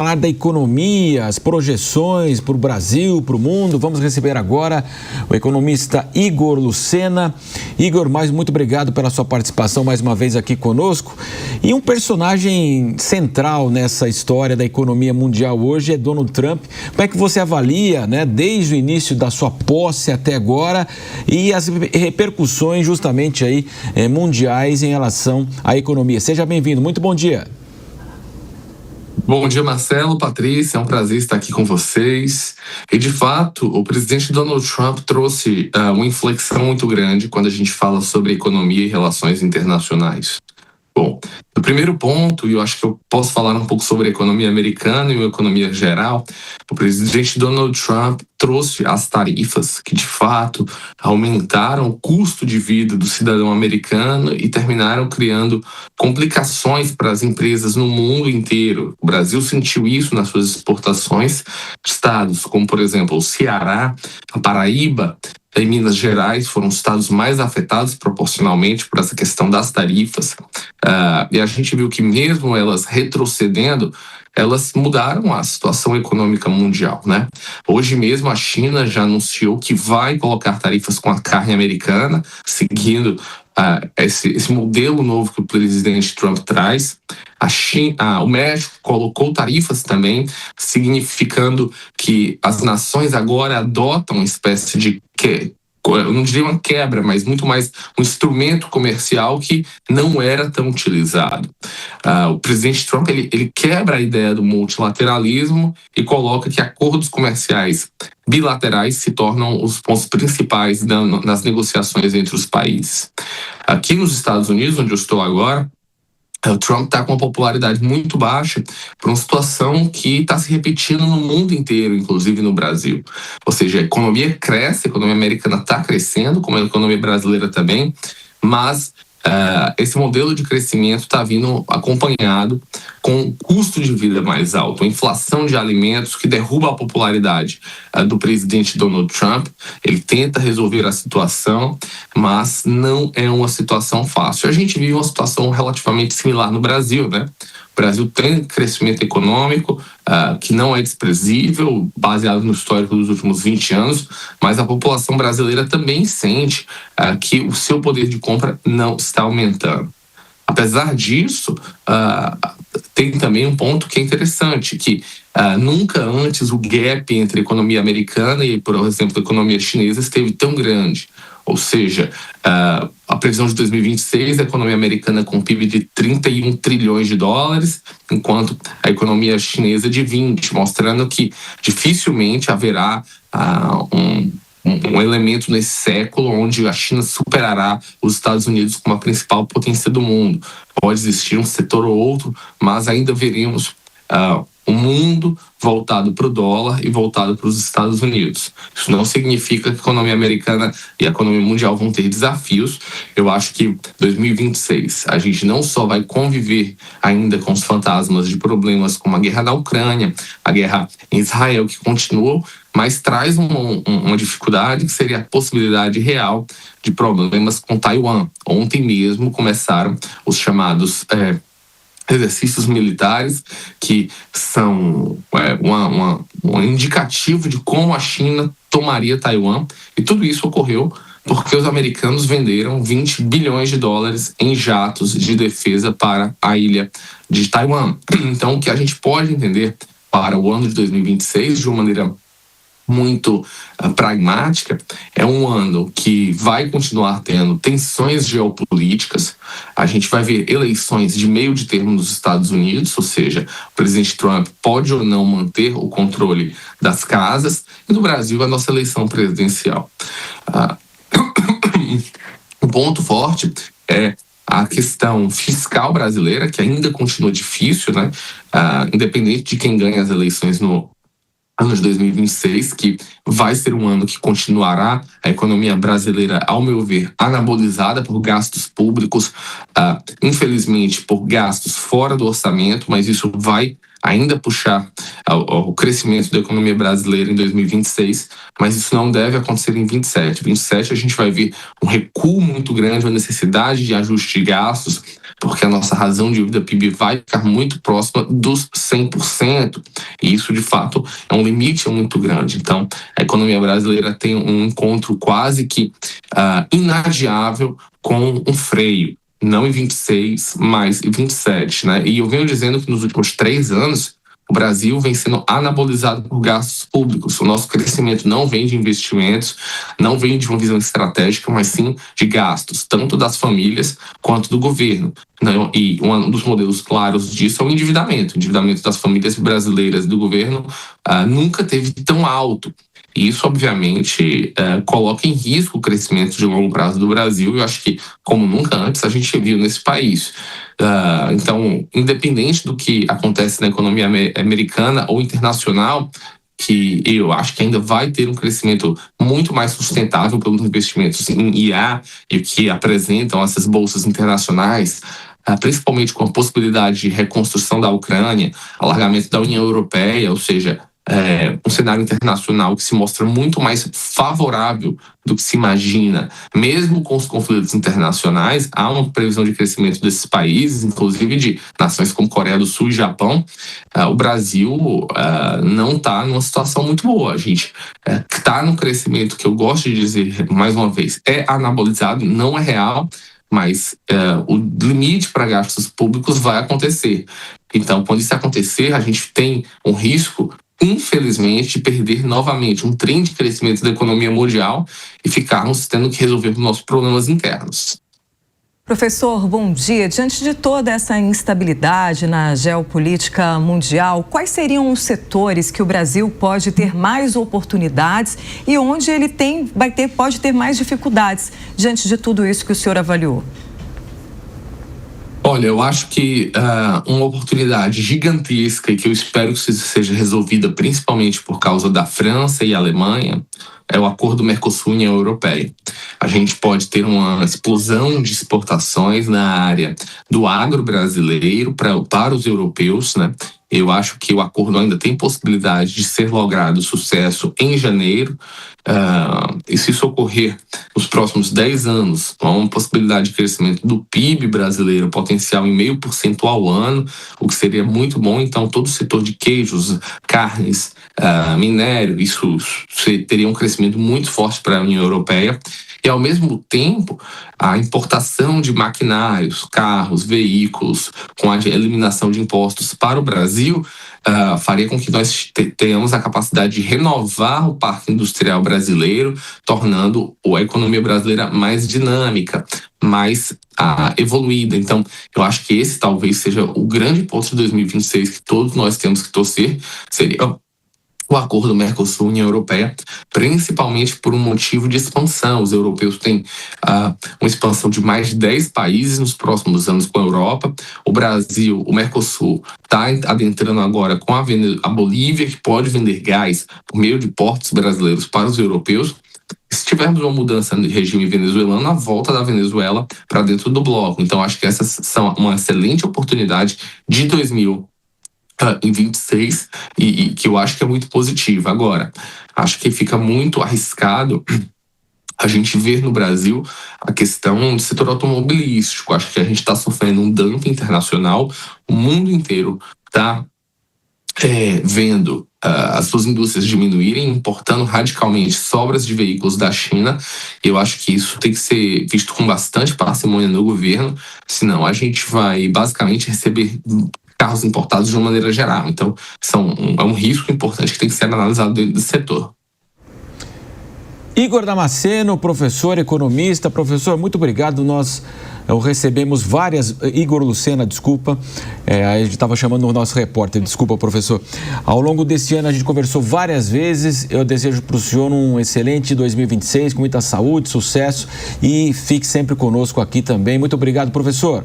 Falar da economia, as projeções para o Brasil, para o mundo. Vamos receber agora o economista Igor Lucena. Igor, muito obrigado pela sua participação mais uma vez aqui conosco. E um personagem central nessa história da economia mundial hoje é Donald Trump. Como é que você avalia, né, desde o início da sua posse até agora e as repercussões justamente aí mundiais em relação à economia? Seja bem-vindo. Muito bom dia. Bom dia, Marcelo, Patrícia, é um prazer estar aqui com vocês. E, de fato, o presidente Donald Trump trouxe uma inflexão muito grande quando a gente fala sobre economia e relações internacionais. Bom, no primeiro ponto, e eu acho que eu posso falar um pouco sobre a economia americana e a economia geral, o presidente Donald Trump trouxe as tarifas que, de fato, aumentaram o custo de vida do cidadão americano e terminaram criando complicações para as empresas no mundo inteiro. O Brasil sentiu isso nas suas exportações de estados, como, por exemplo, o Ceará, a Paraíba, em Minas Gerais foram os estados mais afetados proporcionalmente por essa questão das tarifas. E a gente viu que mesmo elas retrocedendo, elas mudaram a situação econômica mundial, né? Hoje mesmo a China já anunciou que vai colocar tarifas com a carne americana, seguindo esse modelo novo que o presidente Trump traz. O México colocou tarifas também, significando que as nações agora adotam uma espécie de eu não diria uma quebra, mas muito mais um instrumento comercial que não era tão utilizado. O presidente Trump ele quebra a ideia do multilateralismo e coloca que acordos comerciais bilaterais se tornam os pontos principais nas negociações entre os países. Aqui nos Estados Unidos, onde eu estou agora, o Trump está com uma popularidade muito baixa por uma situação que está se repetindo no mundo inteiro, inclusive no Brasil. Ou seja, a economia cresce, a economia americana está crescendo, como a economia brasileira também, mas esse modelo de crescimento está vindo acompanhado com um custo de vida mais alto, a inflação de alimentos que derruba a popularidade do presidente Donald Trump. Ele tenta resolver a situação, mas não é uma situação fácil. A gente vive uma situação relativamente similar no Brasil, né? O Brasil tem crescimento econômico que não é desprezível, baseado no histórico dos últimos 20 anos, mas a população brasileira também sente que o seu poder de compra não está aumentando. Apesar disso, tem também um ponto que é interessante, que nunca antes o gap entre a economia americana e, por exemplo, a economia chinesa esteve tão grande. Ou seja, a previsão de 2026, a economia americana com PIB de 31 trilhões de dólares, enquanto a economia chinesa de 20, mostrando que dificilmente haverá um elemento nesse século onde a China superará os Estados Unidos como a principal potência do mundo. Pode existir um setor ou outro, mas ainda veremos um mundo voltado para o dólar e voltado para os Estados Unidos. Isso não significa que a economia americana e a economia mundial vão ter desafios. Eu acho que 2026 a gente não só vai conviver ainda com os fantasmas de problemas como a guerra na Ucrânia, a guerra em Israel que continuou, mas traz uma dificuldade que seria a possibilidade real de problemas com Taiwan. Ontem mesmo começaram os chamados exercícios militares, que são um indicativo de como a China tomaria Taiwan, e tudo isso ocorreu porque os americanos venderam 20 bilhões de dólares em jatos de defesa para a ilha de Taiwan. Então, o que a gente pode entender para o ano de 2026, de uma maneira muito pragmática, é um ano que vai continuar tendo tensões geopolíticas. A gente vai ver eleições de meio de termo nos Estados Unidos, ou seja, o presidente Trump pode ou não manter o controle das casas, e no Brasil a nossa eleição presidencial. Um ponto forte é a questão fiscal brasileira, que ainda continua difícil, né? Independente de quem ganha as eleições no ano de 2026, que vai ser um ano que continuará a economia brasileira, ao meu ver, anabolizada por gastos públicos, infelizmente por gastos fora do orçamento, mas isso vai ainda puxar o crescimento da economia brasileira em 2026, mas isso não deve acontecer em 27. 27 a gente vai ver um recuo muito grande, uma necessidade de ajuste de gastos, porque a nossa razão de dívida PIB vai ficar muito próxima dos 100%. E isso, de fato, é um limite muito grande. Então, a economia brasileira tem um encontro quase que inadiável com um freio. Não em 26, mas em 27, né? E eu venho dizendo que nos últimos 3 anos, o Brasil vem sendo anabolizado por gastos públicos. O nosso crescimento não vem de investimentos, não vem de uma visão estratégica, mas sim de gastos, tanto das famílias quanto do governo. E um dos modelos claros disso é o endividamento. O endividamento das famílias brasileiras e do governo nunca teve tão alto. E isso, obviamente, coloca em risco o crescimento de longo prazo do Brasil. Eu acho que, como nunca antes, a gente viu nesse país. Então, independente do que acontece na economia americana ou internacional, que eu acho que ainda vai ter um crescimento muito mais sustentável pelos investimentos em IA e o que apresentam essas bolsas internacionais, principalmente com a possibilidade de reconstrução da Ucrânia, alargamento da União Europeia, ou seja, um cenário internacional que se mostra muito mais favorável do que se imagina. Mesmo com os conflitos internacionais, há uma previsão de crescimento desses países, inclusive de nações como Coreia do Sul e Japão. O Brasil não está numa situação muito boa. A gente está num crescimento que eu gosto de dizer, mais uma vez, é anabolizado, não é real, mas o limite para gastos públicos vai acontecer. Então, quando isso acontecer, a gente tem um risco, infelizmente, de perder novamente um trem de crescimento da economia mundial e ficarmos tendo que resolver os nossos problemas internos. Professor, bom dia. Diante de toda essa instabilidade na geopolítica mundial, quais seriam os setores que o Brasil pode ter mais oportunidades e onde ele pode ter mais dificuldades diante de tudo isso que o senhor avaliou? Olha, eu acho que uma oportunidade gigantesca e que eu espero que seja resolvida principalmente por causa da França e Alemanha é o acordo Mercosul-União Europeia. A gente pode ter uma explosão de exportações na área do agro brasileiro para os europeus, né? Eu acho que o acordo ainda tem possibilidade de ser logrado sucesso em janeiro. E se isso ocorrer nos próximos 10 anos, há uma possibilidade de crescimento do PIB brasileiro potencial em 0,5% ao ano, o que seria muito bom. Então, todo o setor de queijos, carnes, minério, isso teria um crescimento muito forte para a União Europeia. E, ao mesmo tempo, a importação de maquinários, carros, veículos, com a eliminação de impostos para o Brasil, faria com que nós tenhamos a capacidade de renovar o parque industrial brasileiro, tornando a economia brasileira mais dinâmica, mais evoluída. Então, eu acho que esse talvez seja o grande ponto de 2026 que todos nós temos que torcer, seria o acordo Mercosul-União Europeia, principalmente por um motivo de expansão. Os europeus têm uma expansão de mais de 10 países nos próximos anos com a Europa. O Brasil, o Mercosul, está adentrando agora com a Bolívia, que pode vender gás por meio de portos brasileiros para os europeus. Se tivermos uma mudança no regime venezuelano, a volta da Venezuela para dentro do bloco. Então, acho que essas são uma excelente oportunidade de 2026 e que eu acho que é muito positiva. Agora, acho que fica muito arriscado a gente ver no Brasil a questão do setor automobilístico. Acho que a gente está sofrendo um dumping internacional, o mundo inteiro está vendo as suas indústrias diminuírem, importando radicalmente sobras de veículos da China. Eu acho que isso tem que ser visto com bastante parcimônia no governo, senão a gente vai basicamente receber carros importados de uma maneira geral. Então, é um risco importante que tem que ser analisado dentro do setor. Igor Damasceno, professor, economista. Professor, muito obrigado. Nós recebemos várias... Igor Lucena, desculpa. A gente estava chamando o nosso repórter. Desculpa, professor. Ao longo desse ano, a gente conversou várias vezes. Eu desejo para o senhor um excelente 2026, com muita saúde, sucesso. E fique sempre conosco aqui também. Muito obrigado, professor.